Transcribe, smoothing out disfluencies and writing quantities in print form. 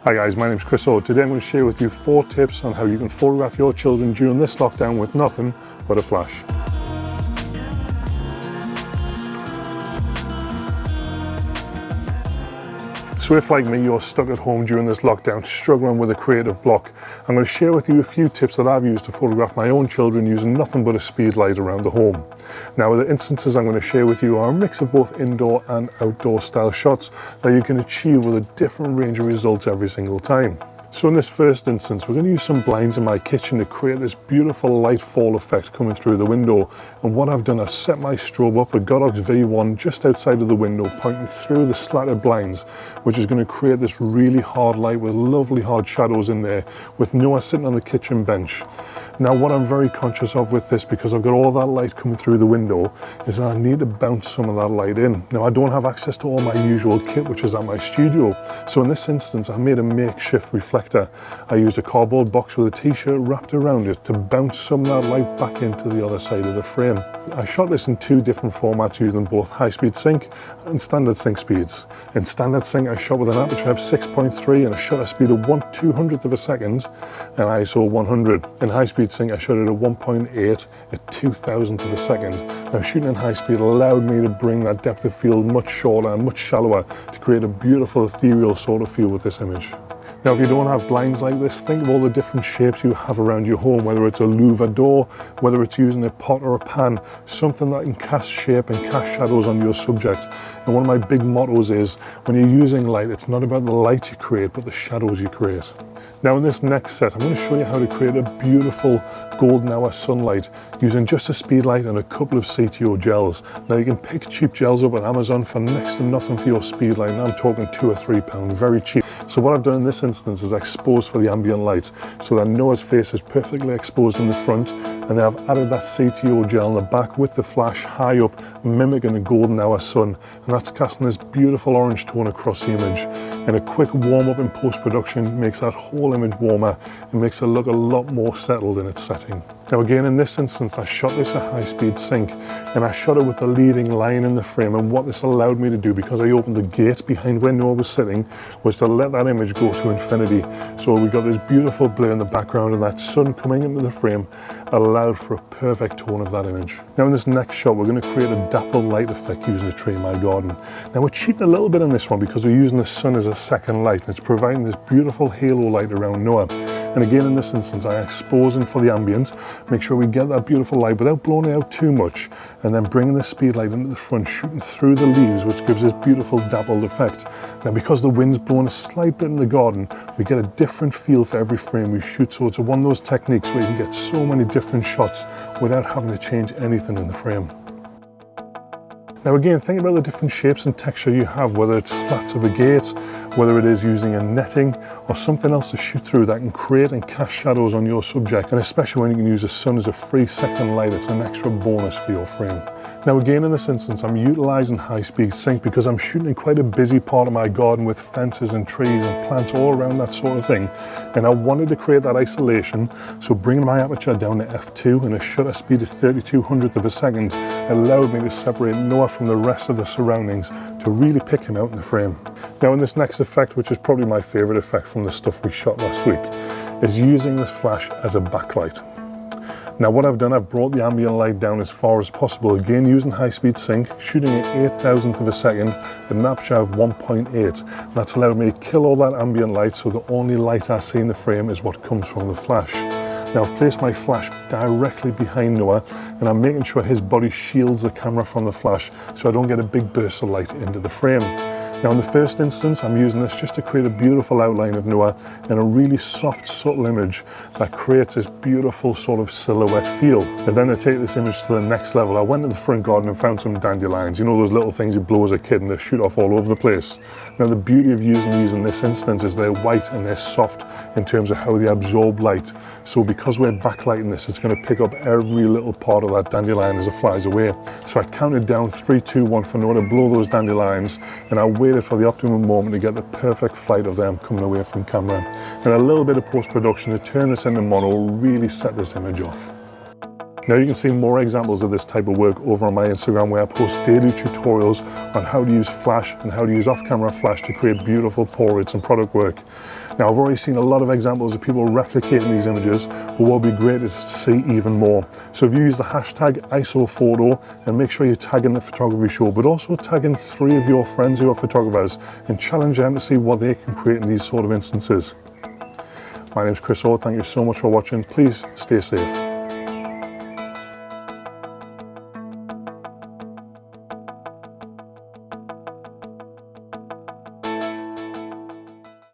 Hi guys, my name is Chris. Today I'm going to share with you 4 tips on how you can photograph your children during this lockdown with nothing but a flash. So if, like me, you're stuck at home during this lockdown, struggling with a creative block, I'm going to share with you a few tips that I've used to photograph my own children using nothing but a speed light around the home. Now, the instances I'm going to share with you are a mix of both indoor and outdoor style shots that you can achieve with a different range of results every single time. So in this first instance, we're going to use some blinds in my kitchen to create this beautiful light fall effect coming through the window. And what I've done, I've set my strobe up with Godox V1 just outside of the window, pointing through the slatted blinds, which is going to create this really hard light with lovely hard shadows in there, with Noah sitting on the kitchen bench. Now, what I'm very conscious of with this, because I've got all that light coming through the window, is that I need to bounce some of that light in. Now, I don't have access to all my usual kit, which is at my studio. So in this instance, I made a makeshift reflector. I used a cardboard box with a t-shirt wrapped around it to bounce some of that light back into the other side of the frame. I shot this in 2 different formats using both high-speed sync and standard sync speeds. In standard sync, I shot with an aperture of 6.3 and a shutter speed of 1/200th of a second and ISO 100. In high-speed sync, I shot it at 1.8 at 2,000th of a second. Now, shooting in high speed allowed me to bring that depth of field much shorter and much shallower to create a beautiful ethereal sort of feel with this image. Now, if you don't have blinds like this, think of all the different shapes you have around your home, whether it's a louver door, whether it's using a pot or a pan, something that can cast shape and cast shadows on your subject. And one of my big mottos is, when you're using light, it's not about the light you create, but the shadows you create. Now, in this next set, I'm going to show you how to create a beautiful golden hour sunlight using just a speed light and a couple of CTO gels. Now, you can pick cheap gels up at Amazon for next to nothing for your speed light. Now, I'm talking £2 or £3, very cheap. So what I've done in this instance is expose for the ambient light so that Noah's face is perfectly exposed in the front, and then I've added that CTO gel in the back with the flash high up, mimicking a golden hour sun, and that's casting this beautiful orange tone across the image. And a quick warm up in post-production makes that whole image warmer and makes it look a lot more settled in its setting. Now, again, in this instance, I shot this at high-speed sync, and I shot it with the leading line in the frame. And what this allowed me to do, because I opened the gate behind where Noah was sitting, was to let that image go to infinity. So we got this beautiful blur in the background, and that sun coming into the frame allowed for a perfect tone of that image. Now, in this next shot, we're going to create a dappled light effect using a tree in my garden. Now, we're cheating a little bit on this one because we're using the sun as a second light, and it's providing this beautiful halo light around Noah. And again, in this instance, I expose him for the ambient, make sure we get that beautiful light without blowing it out too much, and then bringing the speed light into the front, shooting through the leaves, which gives this beautiful dappled effect. Now, because the wind's blowing a slight bit in the garden, we get a different feel for every frame we shoot. So it's one of those techniques where you can get so many different shots without having to change anything in the frame. Now, again, think about the different shapes and texture you have, whether it's slats of a gate, whether it is using a netting or something else to shoot through that can create and cast shadows on your subject. And especially when you can use the sun as a free second light, it's an extra bonus for your frame. Now, again, in this instance, I'm utilizing high-speed sync because I'm shooting in quite a busy part of my garden with fences and trees and plants all around that sort of thing. And I wanted to create that isolation, so bringing my aperture down to f2 and a shutter speed of 3200th of a second allowed me to separate Noah from the rest of the surroundings to really pick him out in the frame. Now, in this next effect, which is probably my favorite effect from the stuff we shot last week, is using this flash as a backlight. Now, what I've done, I've brought the ambient light down as far as possible, again using high-speed sync, shooting at 8,000th of a second, with an aperture of 1.8. That's allowed me to kill all that ambient light, so the only light I see in the frame is what comes from the flash. Now, I've placed my flash directly behind Noah, and I'm making sure his body shields the camera from the flash so I don't get a big burst of light into the frame. Now, in the first instance, I'm using this just to create a beautiful outline of Noah and a really soft, subtle image that creates this beautiful sort of silhouette feel. And then to take this image to the next level, I went to the front garden and found some dandelions. You know those little things you blow as a kid and they shoot off all over the place? Now, the beauty of using these in this instance is they're white and they're soft in terms of how they absorb light. So because we're backlighting this, it's going to pick up every little part of that dandelion as it flies away. So I counted down 3, 2, 1 for Noah to blow those dandelions, and I waited for the optimum moment to get the perfect flight of them coming away from camera. And a little bit of post-production to turn this into mono really set this image off. Now you can see more examples of this type of work over on my Instagram, where I post daily tutorials on how to use flash and how to use off-camera flash to create beautiful portraits and product work. Now I've already seen a lot of examples of people replicating these images, but what would be great is to see even more. So if you use the hashtag ISOPhoto, and make sure you're tagging the photography show, but also tagging 3 of your friends who are photographers and challenge them to see what they can create in these sort of instances. My name is Chris Orr, thank you so much for watching. Please stay safe.